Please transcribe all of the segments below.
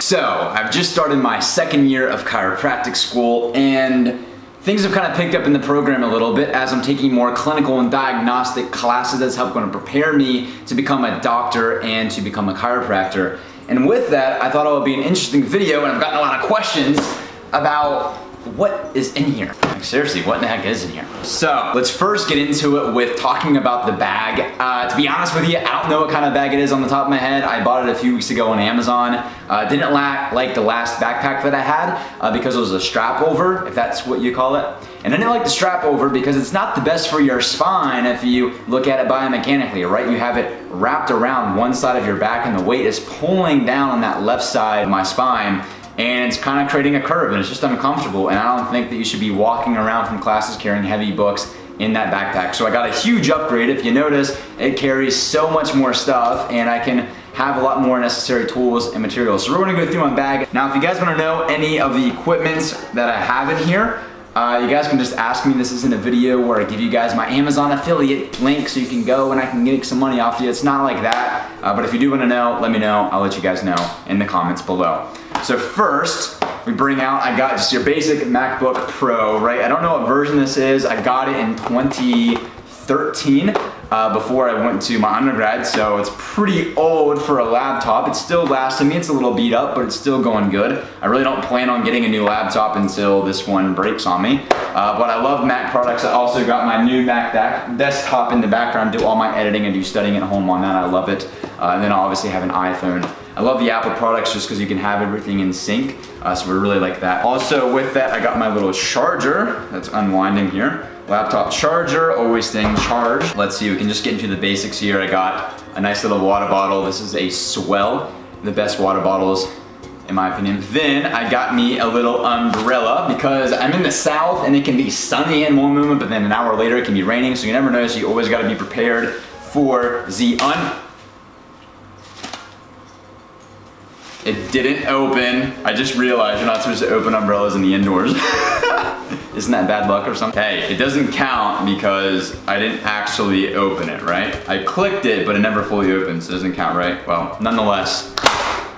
So, I've just started my second year of chiropractic school, and things have kind of picked up in the program a little bit as I'm taking more clinical and diagnostic classes that's going to prepare me to become a doctor and to become a chiropractor. And with that, I thought it would be an interesting video, and I've gotten a lot of questions about what is in here. Like, seriously, what in the heck is in here? So let's first get into it with talking about the bag. To be honest with you, I don't know what kind of bag it is on the top of my head. I bought it a few weeks ago on Amazon. Didn't like the last backpack that I had because it was a strap over, if that's what you call it. And I didn't like the strap over because it's not the best for your spine if you look at it biomechanically, right? You have it wrapped around one side of your back and the weight is pulling down on that left side of my spine, and it's kind of creating a curve, and it's just uncomfortable, and I don't think that you should be walking around from classes carrying heavy books in that backpack. So I got a huge upgrade. If you notice, it carries so much more stuff, and I can have a lot more necessary tools and materials. So we're gonna go through my bag. Now, if you guys wanna know any of the equipment that I have in here, you guys can just ask me. This isn't a video where I give you guys my Amazon affiliate link so you can go and I can get some money off you. It's not like that. But if you do want to know, let me know. I'll let you guys know in the comments below. So first, we bring out, I got just your basic MacBook Pro, right? I don't know what version this is. I got it in 2013 before I went to my undergrad, so it's pretty old for a laptop. It's still lasting me. It's a little beat up, but it's still going good. I really don't plan on getting a new laptop until this one breaks on me. But I love Mac products. I also got my new Mac desktop in the background, do all my editing and do studying at home on that. I love it. And then I obviously have an iPhone. I love the Apple products just because you can have everything in sync, so we really like that. Also with that, I got my little charger that's unwinding here. Laptop charger, always staying charged. Let's see, we can just get into the basics here. I got a nice little water bottle. This is a Swell, the best water bottles in my opinion. Then I got me a little umbrella because I'm in the South and it can be sunny in one moment, but then an hour later it can be raining, so you never know, so you always gotta be prepared for the It didn't open. I just realized you're not supposed to open umbrellas in the indoors. Isn't that bad luck or something? Hey, it doesn't count because I didn't actually open it, right? I clicked it, but it never fully opened, so it doesn't count, right? Well, nonetheless,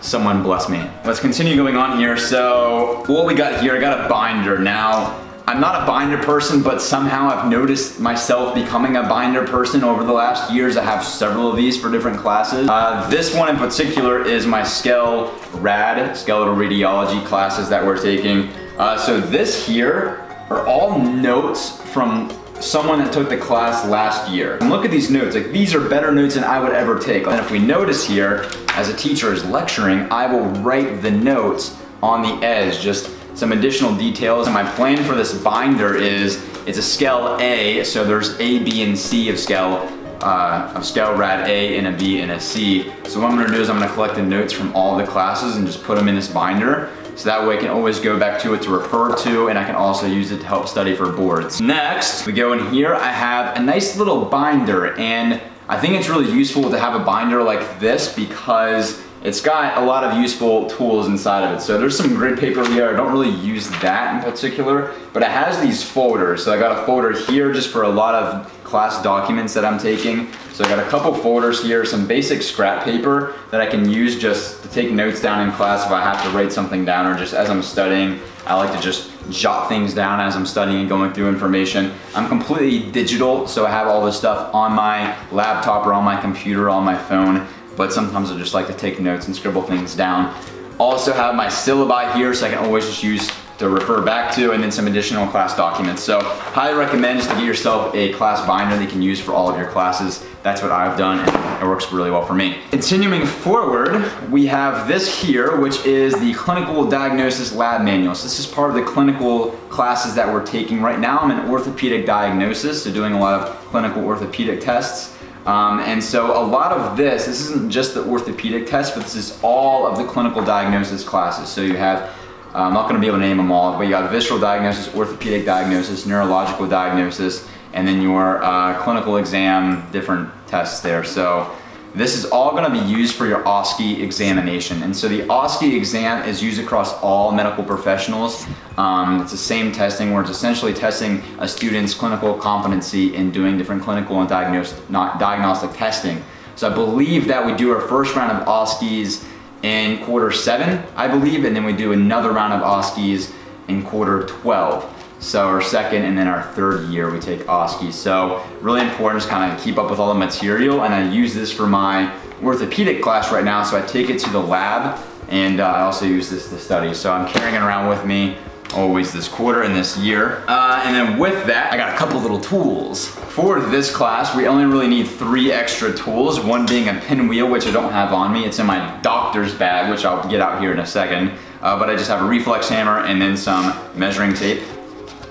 someone bless me. Let's continue going on here. So, what we got here, I got a binder. Now, I'm not a binder person, but somehow I've noticed myself becoming a binder person over the last years. I have several of these for different classes. This one in particular is my skeletal radiology classes that we're taking. So this here are all notes from someone that took the class last year. And look at these notes, like these are better notes than I would ever take. And if we notice here, as a teacher is lecturing, I will write the notes on the edge, just some additional details. And my plan for this binder is, it's a scale A, so there's A, B, and C of scale rad A and a B and a C. So what I'm gonna do is I'm gonna collect the notes from all the classes and just put them in this binder. So that way I can always go back to it to refer to, and I can also use it to help study for boards. Next, we go in here, I have a nice little binder, and I think it's really useful to have a binder like this because it's got a lot of useful tools inside of it. So there's some grid paper here. I don't really use that in particular, but it has these folders. So I got a folder here just for a lot of class documents that I'm taking. So I got a couple folders here, some basic scrap paper that I can use just to take notes down in class if I have to write something down, or just as I'm studying. I like to just jot things down as I'm studying and going through information. I'm completely digital, so I have all this stuff on my laptop or on my computer, on my phone. But sometimes I just like to take notes and scribble things down. Also have my syllabi here, so I can always just use to refer back to, and then some additional class documents. So highly recommend just to get yourself a class binder that you can use for all of your classes. That's what I've done, and it works really well for me. Continuing forward, we have this here, which is the Clinical Diagnosis Lab Manual. So this is part of the clinical classes that we're taking right now. I'm in orthopedic diagnosis, so doing a lot of clinical orthopedic tests. And so a lot of this isn't just the orthopedic test, but this is all of the clinical diagnosis classes. So you have, I'm not going to be able to name them all, but you got visceral diagnosis, orthopedic diagnosis, neurological diagnosis, and then your clinical exam, different tests there. So this is all going to be used for your OSCE examination. And so the OSCE exam is used across all medical professionals. It's the same testing where it's essentially testing a student's clinical competency in doing different clinical and diagnostic testing. So I believe that we do our first round of OSCEs in quarter 7, I believe, and then we do another round of OSCEs in quarter 12. So our second and then our third year we take OSCE. So really important to kind of keep up with all the material, and I use this for my orthopedic class right now, so I take it to the lab, and I also use this to study. So I'm carrying it around with me always this quarter and this year. And then with that, I got a couple little tools. For this class, we only really need 3 extra tools, one being a pinwheel, which I don't have on me. It's in my doctor's bag, which I'll get out here in a second. But I just have a reflex hammer and then some measuring tape.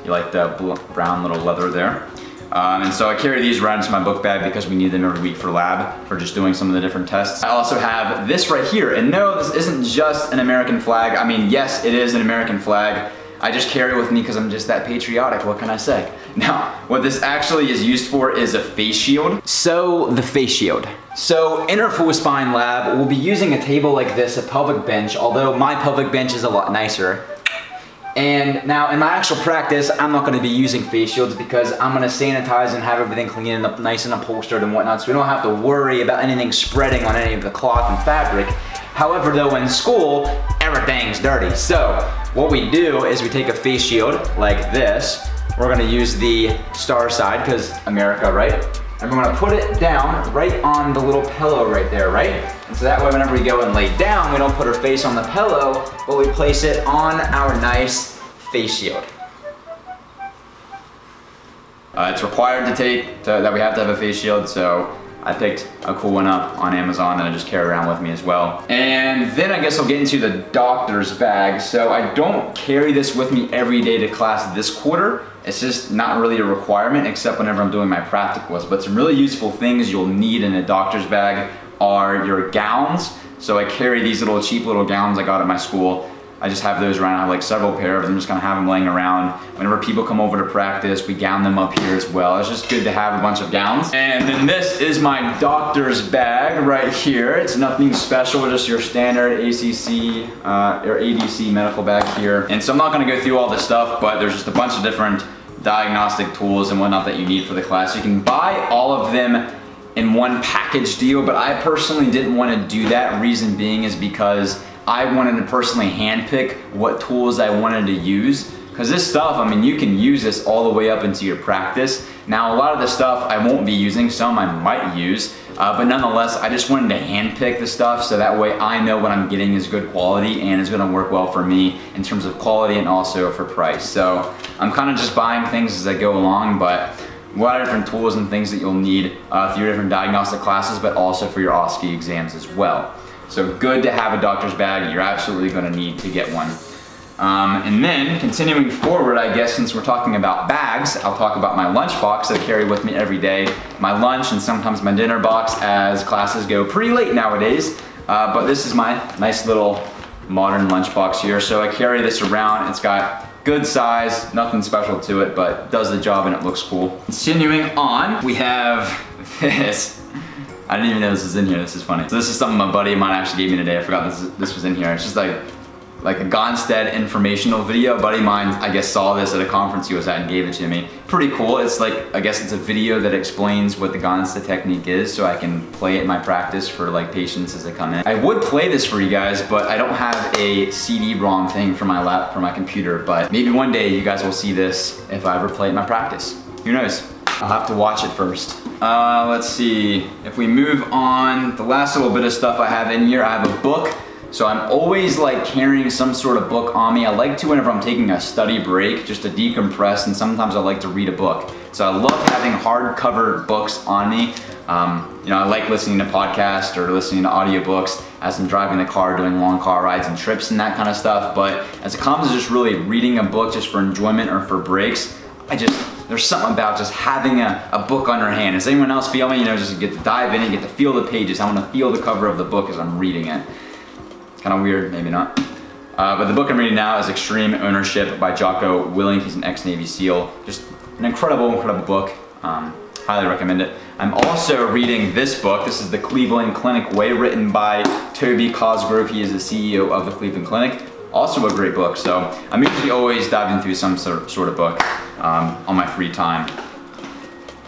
You like the brown little leather there. And so I carry these around into my book bag because we need them every week for lab, for just doing some of the different tests. I also have this right here, and no, this isn't just an American flag. I mean, yes, it is an American flag. I just carry it with me because I'm just that patriotic, what can I say? Now, what this actually is used for is a face shield. So, the face shield. So, in our full spine lab, we'll be using a table like this, a pelvic bench, although my pelvic bench is a lot nicer. And now in my actual practice, I'm not gonna be using face shields because I'm gonna sanitize and have everything clean and up nice and upholstered and whatnot, so we don't have to worry about anything spreading on any of the cloth and fabric. However though, in school, everything's dirty. So what we do is we take a face shield like this. We're gonna use the star side because America, right? And we're gonna put it down right on the little pillow right there, right? And so that way whenever we go and lay down, we don't put our face on the pillow, but we place it on our nice face shield. It's required that we have to have a face shield, so I picked a cool one up on Amazon that I just carry around with me as well. And then I guess I'll get into the doctor's bag. So I don't carry this with me every day to class this quarter. It's just not really a requirement except whenever I'm doing my practicals. But some really useful things you'll need in a doctor's bag are your gowns. So I carry these little cheap little gowns I got at my school. I just have those around. I have like several pair of them, just kind of have them laying around. Whenever people come over to practice, we gown them up here as well. It's just good to have a bunch of gowns. And then this is my doctor's bag right here. It's nothing special, just your standard ACC or ADC medical bag here. And so I'm not gonna go through all this stuff, but there's just a bunch of different diagnostic tools and whatnot that you need for the class. You can buy all of them in one package deal, but I personally didn't want to do that. Reason being is because I wanted to personally handpick what tools I wanted to use. Because this stuff, I mean, you can use this all the way up into your practice. Now, a lot of the stuff I won't be using, some I might use, but nonetheless, I just wanted to handpick the stuff so that way I know what I'm getting is good quality and is gonna work well for me in terms of quality and also for price. So I'm kind of just buying things as I go along, but a lot of different tools and things that you'll need through your different diagnostic classes, but also for your OSCE exams as well. So good to have a doctor's bag. You're absolutely gonna need to get one. And then continuing forward, I guess since we're talking about bags, I'll talk about my lunch box that I carry with me every day. My lunch and sometimes my dinner box as classes go pretty late nowadays. But this is my nice little modern lunch box here. So I carry this around. It's got good size, nothing special to it, but does the job and it looks cool. Continuing on, we have this. I didn't even know this was in here, this is funny. So this is something my buddy of mine actually gave me today. I forgot this was in here. It's just like a Gonstead informational video. A buddy of mine, I guess, saw this at a conference he was at and gave it to me. Pretty cool. It's like, I guess it's a video that explains what the Gonstead technique is so I can play it in my practice for like patients as they come in. I would play this for you guys, but I don't have a CD-ROM thing for my computer, but maybe one day you guys will see this if I ever play it in my practice. Who knows? I'll have to watch it first. Let's see, if we move on, the last little bit of stuff I have in here, I have a book. So I'm always like carrying some sort of book on me. I like to whenever I'm taking a study break, just to decompress, and sometimes I like to read a book. So I love having hardcover books on me. You know, I like listening to podcasts or listening to audiobooks as I'm driving the car, doing long car rides and trips and that kind of stuff. But as it comes to just really reading a book just for enjoyment or for breaks, there's something about just having a book on your hand. Does anyone else feel me? You know, just get to dive in and get to feel the pages. I want to feel the cover of the book as I'm reading it. Kind of weird, maybe not. But the book I'm reading now is Extreme Ownership by Jocko Willink. He's an ex-Navy SEAL. Just an incredible, incredible book. Highly recommend it. I'm also reading this book. This is The Cleveland Clinic Way, written by Toby Cosgrove. He is the CEO of the Cleveland Clinic. Also a great book. So I'm usually always diving through some sort of book on my free time.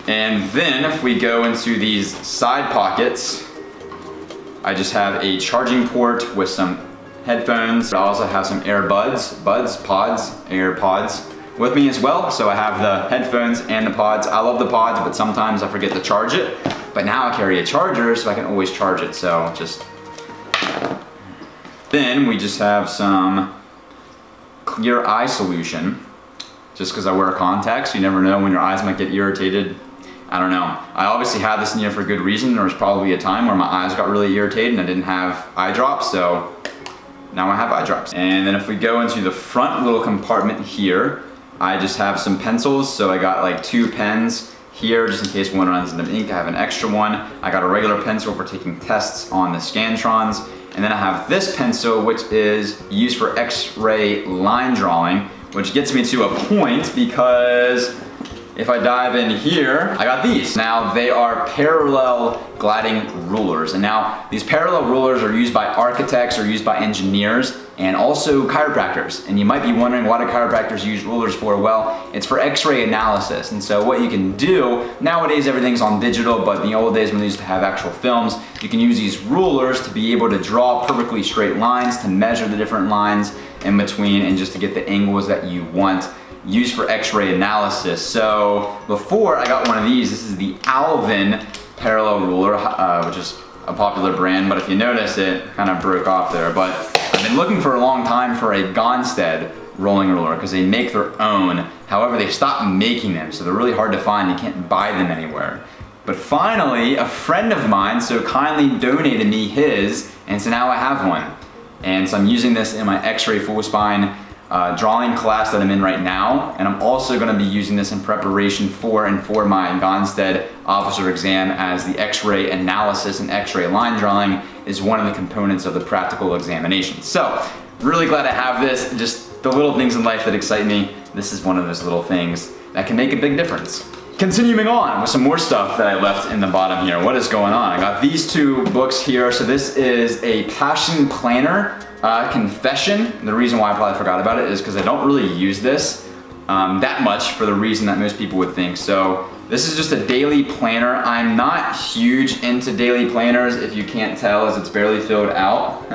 And then if we go into these side pockets, I just have a charging port with some headphones. I also have some AirPods with me as well. So I have the headphones and the pods. I love the pods, but sometimes I forget to charge it. But now I carry a charger so I can always charge it. So then we just have some clear eye solution. Just because I wear contacts, you never know when your eyes might get irritated. I don't know. I obviously had this in here for good reason. There was probably a time where my eyes got really irritated and I didn't have eye drops, so now I have eye drops. And then if we go into the front little compartment here, I just have some pencils. So I got like 2 pens here just in case one runs into ink. I have an extra one. I got a regular pencil for taking tests on the Scantrons. And then I have this pencil, which is used for X-ray line drawing, which gets me to a point because if I dive in here, I got these. Now they are parallel gliding rulers. And now these parallel rulers are used by architects or used by engineers and also chiropractors. And you might be wondering, what do chiropractors use rulers for? Well, it's for X-ray analysis. And so what you can do, nowadays everything's on digital, but in the old days when they used to have actual films, you can use these rulers to be able to draw perfectly straight lines, to measure the different lines in between, and just to get the angles that you want, used for X-ray analysis. So before I got one of these, this is the Alvin parallel ruler, which is a popular brand, but if you notice it kind of broke off there. But I've been looking for a long time for a Gonstead rolling ruler because they make their own. However, they stopped making them, so they're really hard to find. You can't buy them anywhere. But finally, a friend of mine so kindly donated me his, and so now I have one. And so I'm using this in my X-ray full spine drawing class that I'm in right now, and I'm also going to be using this in preparation for my Gonstead officer exam, as the X-ray analysis and X-ray line drawing is one of the components of the practical examination. So really glad I have this. Just the little things in life that excite me, this is one of those little things that can make a big difference. Continuing on with some more stuff that I left in the bottom here. What is going on? I got these 2 books here. So this is a Passion Planner Confession. The reason why I probably forgot about it is because I don't really use this that much, for the reason that most people would think. So this is just a daily planner. I'm not huge into daily planners, if you can't tell, as it's barely filled out.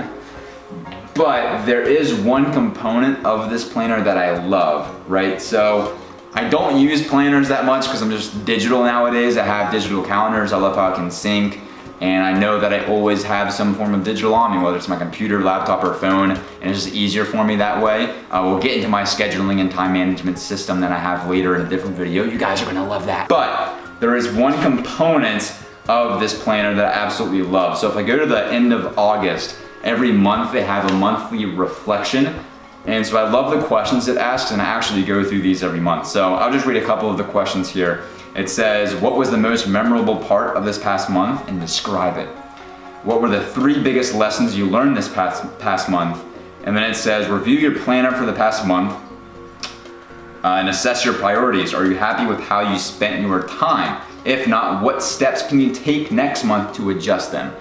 But there is one component of this planner that I love, right? So I don't use planners that much because I'm just digital nowadays. I have digital calendars. I love how I can sync. And I know that I always have some form of digital on me, whether it's my computer, laptop, or phone, and it's just easier for me that way. We'll get into my scheduling and time management system that I have later in a different video. You guys are gonna love that. But there is one component of this planner that I absolutely love. So if I go to the end of August, every month they have a monthly reflection. And so I love the questions it asks, and I actually go through these every month. So I'll just read a couple of the questions here. It says, what was the most memorable part of this past month, and describe it? What were the 3 biggest lessons you learned this past month? And then it says, review your planner for the past month and assess your priorities. Are you happy with how you spent your time? If not, what steps can you take next month to adjust them?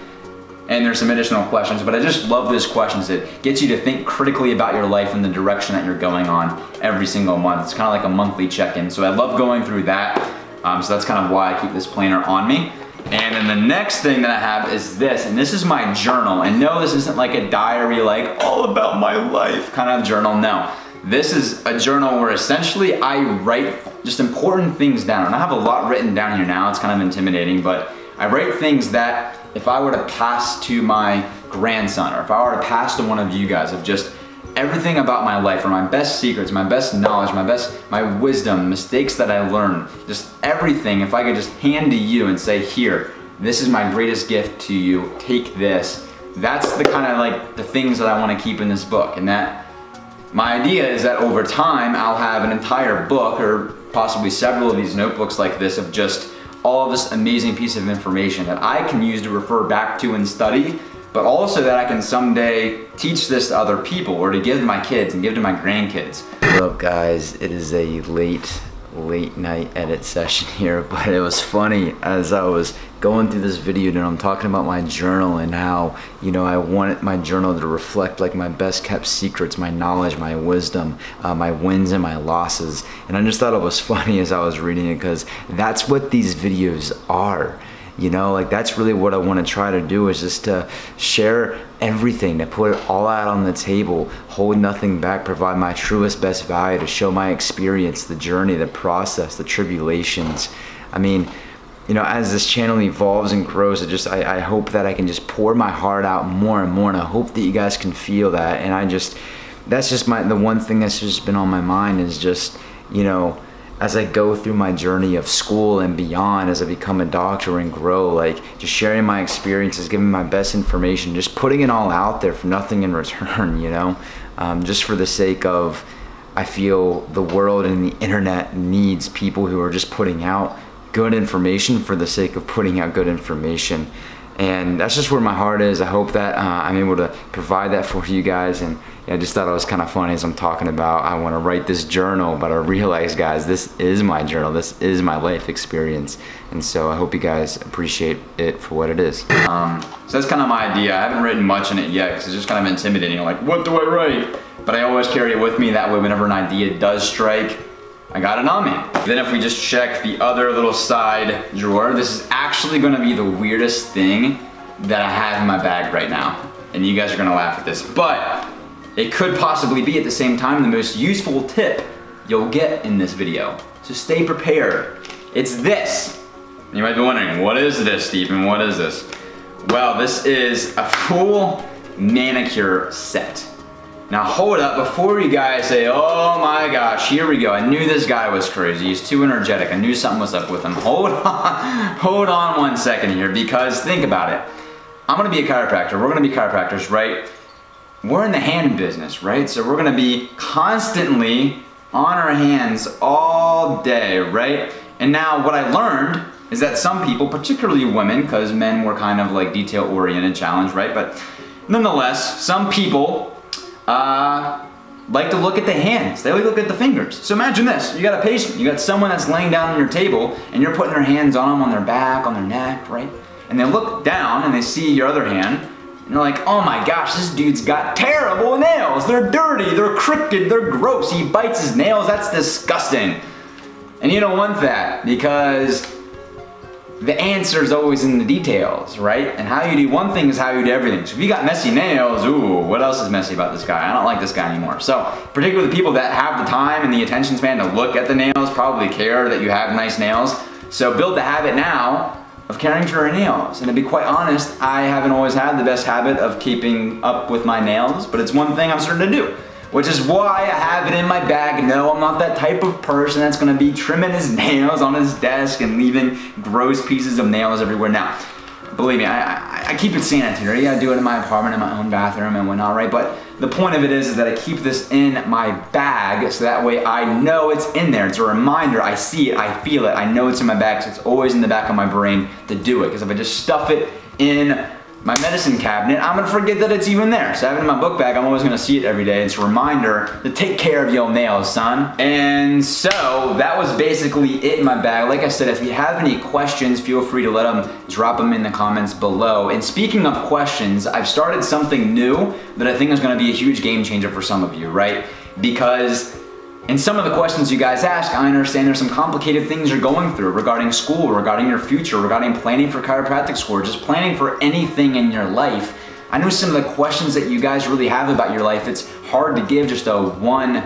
And there's some additional questions, but I just love those questions. It gets you to think critically about your life and the direction that you're going on every single month. It's kind of like a monthly check-in. So I love going through that. So that's kind of why I keep this planner on me. And then the next thing that I have is this, and this is my journal. And no, this isn't like a diary, like all about my life kind of journal. No, this is a journal where essentially I write just important things down. And I have a lot written down here now. It's kind of intimidating, but I write things that if I were to pass to my grandson, or if I were to pass to one of you guys, of just everything about my life, or my best secrets, my best knowledge, my wisdom, mistakes that I learned, just everything, if I could just hand to you and say, here, this is my greatest gift to you, take this. That's the kind of like the things that I want to keep in this book. And that my idea is that over time, I'll have an entire book, or possibly several of these notebooks like this, of just all of this amazing piece of information that I can use to refer back to and study, but also that I can someday teach this to other people, or to give to my kids and give to my grandkids. What up, guys? It is a late night edit session here, but it was funny as I was going through this video and I'm talking about my journal and how, you know, I wanted my journal to reflect like my best kept secrets, my knowledge, my wisdom, my wins and my losses. And I just thought it was funny as I was reading it, because that's what these videos are. You know, like that's really what I want to try to do, is just to share everything, to put it all out on the table, hold nothing back, provide my truest best value, to show my experience, the journey, the process, the tribulations. I mean, you know, as this channel evolves and grows, I hope that I can just pour my heart out more and more, and I hope that you guys can feel that. And that's just the one thing that's just been on my mind, is just, you know, as I go through my journey of school and beyond, as I become a doctor and grow, like just sharing my experiences, giving my best information, just putting it all out there for nothing in return, you know, just for the sake of, I feel the world and the internet needs people who are just putting out good information for the sake of putting out good information. And that's just where my heart is. I hope that I'm able to provide that for you guys. And I just thought it was kind of funny as I'm talking about, I want to write this journal, but I realize, guys, this is my journal. This is my life experience. And so I hope you guys appreciate it for what it is. So that's kind of my idea. I haven't written much in it yet because it's just kind of intimidating. Like, what do I write? But I always carry it with me. That way, whenever an idea does strike, I got it on me. Then if we just check the other little side drawer, this is actually gonna be the weirdest thing that I have in my bag right now. And you guys are gonna laugh at this, but it could possibly be at the same time the most useful tip you'll get in this video. So stay prepared. It's this. You might be wondering, what is this, Stephen? What is this? Well, this is a full manicure set. Now hold up, before you guys say, oh my gosh, here we go. I knew this guy was crazy. He's too energetic. I knew something was up with him. Hold on 1 second here, because think about it. I'm gonna be a chiropractor. We're gonna be chiropractors, right? We're in the hand business, right? So we're gonna be constantly on our hands all day, right? And now what I learned is that some people, particularly women, because men were kind of like detail-oriented, challenge, right? But nonetheless, some people like to look at the hands. They like to look at the fingers. So imagine this, you got a patient, you got someone that's laying down on your table and you're putting their hands on them, on their back, on their neck, right? And they look down and they see your other hand and they're like, oh my gosh, this dude's got terrible nails. They're dirty, they're crooked, they're gross. He bites his nails, that's disgusting. And you don't want that, because the answer is always in the details, right? And how you do one thing is how you do everything. So if you got messy nails, ooh, what else is messy about this guy? I don't like this guy anymore. So particularly the people that have the time and the attention span to look at the nails probably care that you have nice nails. So build the habit now of caring for your nails. And to be quite honest, I haven't always had the best habit of keeping up with my nails, but it's one thing I'm starting to do, which is why I have it in my bag. No, I'm not that type of person that's gonna be trimming his nails on his desk and leaving gross pieces of nails everywhere. Now, believe me, I keep it sanitary. I do it in my apartment, in my own bathroom and whatnot, right? But the point of it is that I keep this in my bag so that way I know it's in there. It's a reminder, I see it, I feel it, I know it's in my bag, so it's always in the back of my brain to do it. Because if I just stuff it in my medicine cabinet, I'm gonna forget that it's even there. So having it in my book bag, I'm always gonna see it every day. It's a reminder to take care of your nails, son. And so that was basically it in my bag. Like I said, if you have any questions, feel free to drop them in the comments below. And speaking of questions, I've started something new that I think is gonna be a huge game changer for some of you, right? Because in some of the questions you guys ask, I understand there's some complicated things you're going through regarding school, regarding your future, regarding planning for chiropractic school, or just planning for anything in your life. I know some of the questions that you guys really have about your life, it's hard to give just a one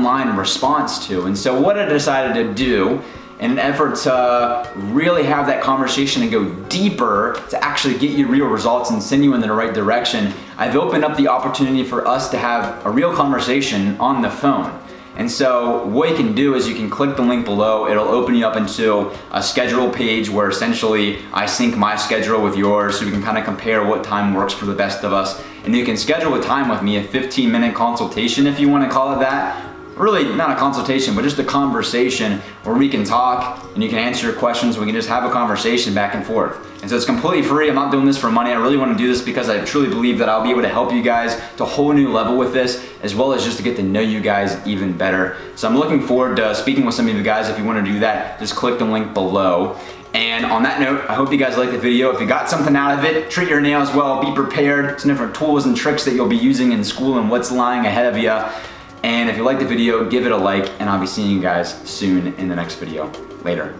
line response to. And so what I decided to do in an effort to really have that conversation and go deeper to actually get you real results and send you in the right direction, I've opened up the opportunity for us to have a real conversation on the phone. And so what you can do is you can click the link below. It'll open you up into a schedule page where essentially I sync my schedule with yours so we can kind of compare what time works for the best of us. And you can schedule a time with me, a 15-minute consultation if you want to call it that. Really not a consultation, but just a conversation where we can talk and you can answer your questions. We can just have a conversation back and forth. And so it's completely free. I'm not doing this for money. I really want to do this because I truly believe that I'll be able to help you guys to a whole new level with this, as well as just to get to know you guys even better. So I'm looking forward to speaking with some of you guys. If you want to do that, just click the link below. And on that note, I hope you guys liked the video. If you got something out of it, treat your nails well, be prepared. Some different tools and tricks that you'll be using in school and what's lying ahead of you. And if you liked the video, give it a like, and I'll be seeing you guys soon in the next video. Later.